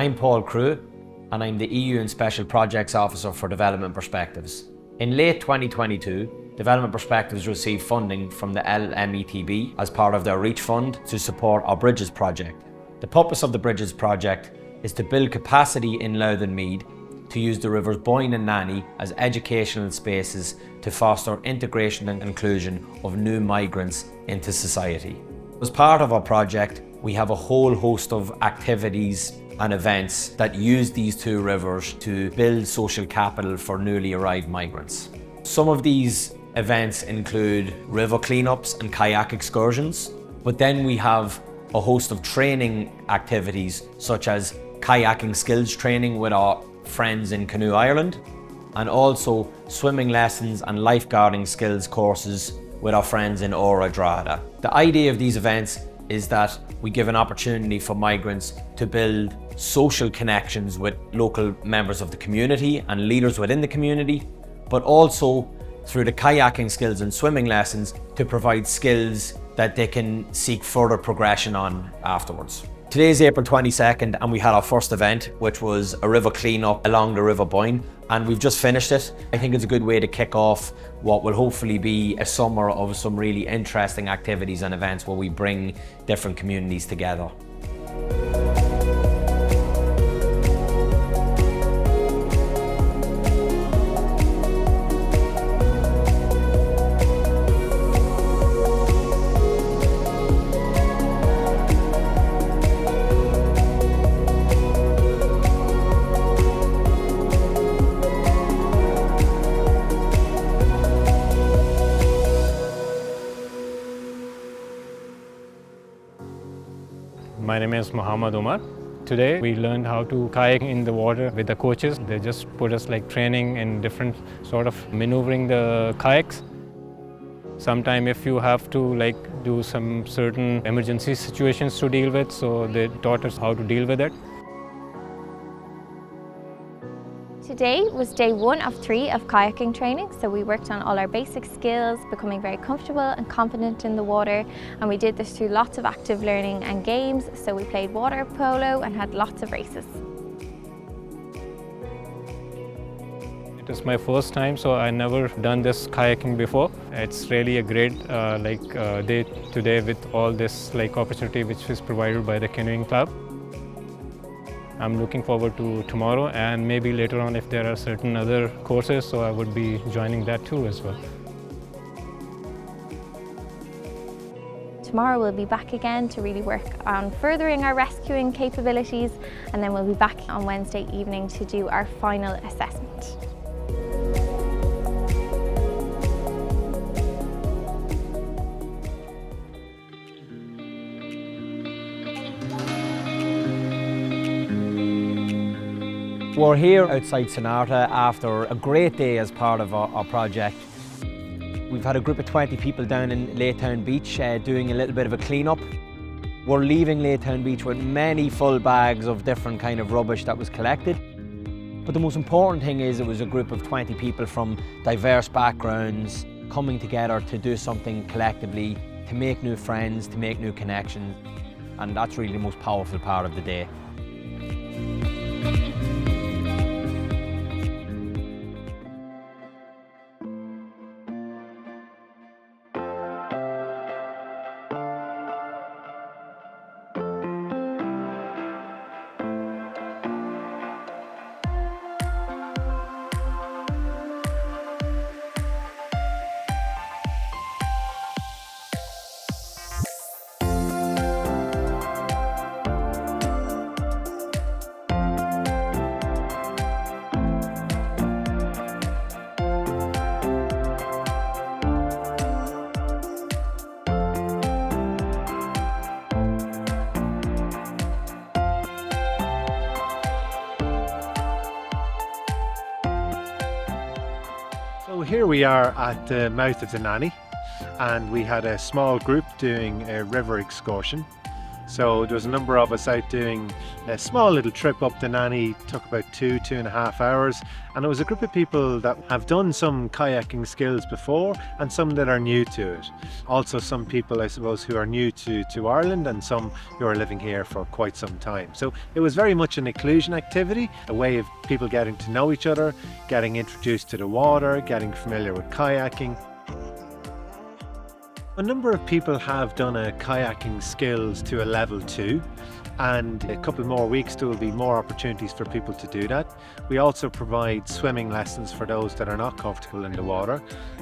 I'm Paul Crew, and I'm the EU and Special Projects Officer for Development Perspectives. In late 2022, Development Perspectives received funding from the LMETB as part of their REACH fund to support our Bridges project. The purpose of the Bridges project is to build capacity in Louth and Meath to use the rivers Boyne and Nanny as educational spaces to foster integration and inclusion of new migrants into society. As part of our project, we have a whole host of activities and events that use these two rivers to build social capital for newly arrived migrants. Some of these events include river cleanups and kayak excursions, but then we have a host of training activities such as kayaking skills training with our friends in Canoe Ireland, and also swimming lessons and lifeguarding skills courses with our friends in Ora Drada. The idea of these events is that we give an opportunity for migrants to build social connections with local members of the community and leaders within the community, but also through the kayaking skills and swimming lessons to provide skills that they can seek further progression on afterwards. Today is April 22nd and we had our first event, which was a river cleanup along the River Boyne, and we've just finished it. I think it's a good way to kick off what will hopefully be a summer of some really interesting activities and events where we bring different communities together. My name is Muhammad Umar. Today we learned how to kayak in the water with the coaches. They just put us training in different sort of maneuvering the kayaks. Sometime if you have to do some certain emergency situations to deal with, so they taught us how to deal with it. Today was day 1 of 3 of kayaking training, so we worked on all our basic skills, becoming very comfortable and confident in the water, and we did this through lots of active learning and games. So we played water polo and had lots of races. It is my first time, so I never done this kayaking before. It's really a great day today with all this opportunity which is provided by the canoeing club. I'm looking forward to tomorrow, and maybe later on if there are certain other courses, so I would be joining that too as well. Tomorrow we'll be back again to really work on furthering our rescuing capabilities, and then we'll be back on Wednesday evening to do our final assessment. We're here outside Sonata after a great day as part of our project. We've had a group of 20 people down in Louth Beach doing a little bit of a clean-up. We're leaving Louth Beach with many full bags of different kind of rubbish that was collected. But the most important thing is it was a group of 20 people from diverse backgrounds coming together to do something collectively, to make new friends, to make new connections. And that's really the most powerful part of the day. So here we are at the mouth of the Nanny, and we had a small group doing a river excursion. So there was a number of us out doing a small little trip up the Nanny, took about 2.5 hours, and it was a group of people that have done some kayaking skills before and some that are new to it. Also some people, I suppose, who are new to Ireland, and some who are living here for quite some time. So it was very much an inclusion activity, a way of people getting to know each other, getting introduced to the water, getting familiar with kayaking. A number of people have done a kayaking skills to a level 2, and a couple more weeks there will be more opportunities for people to do that. We also provide swimming lessons for those that are not comfortable in the water,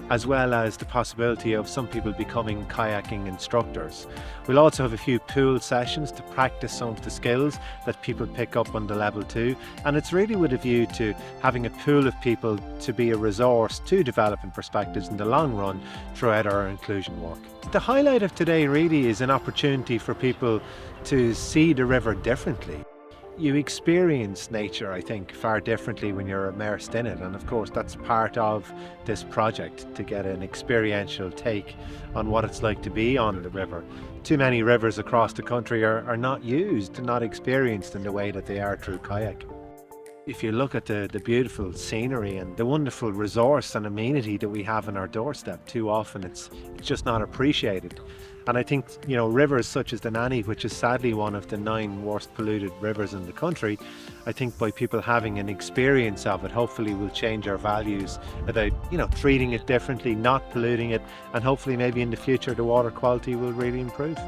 as well as the possibility of some people becoming kayaking instructors. We'll also have a few pool sessions to practice some of the skills that people pick up on the level 2, and it's really with a view to having a pool of people to be a resource to developing perspectives in the long run throughout our inclusion work. The highlight of today really is an opportunity for people to see the river differently. You experience nature, I think, far differently when you're immersed in it, and of course that's part of this project, to get an experiential take on what it's like to be on the river. Too many rivers across the country are not used, not experienced in the way that they are through kayaking. If you look at the beautiful scenery and the wonderful resource and amenity that we have on our doorstep, too often it's just not appreciated. And I think, you know, rivers such as the Nanny, which is sadly one of the 9 worst polluted rivers in the country, I think by people having an experience of it, hopefully will change our values about, you know, treating it differently, not polluting it, and hopefully maybe in the future the water quality will really improve.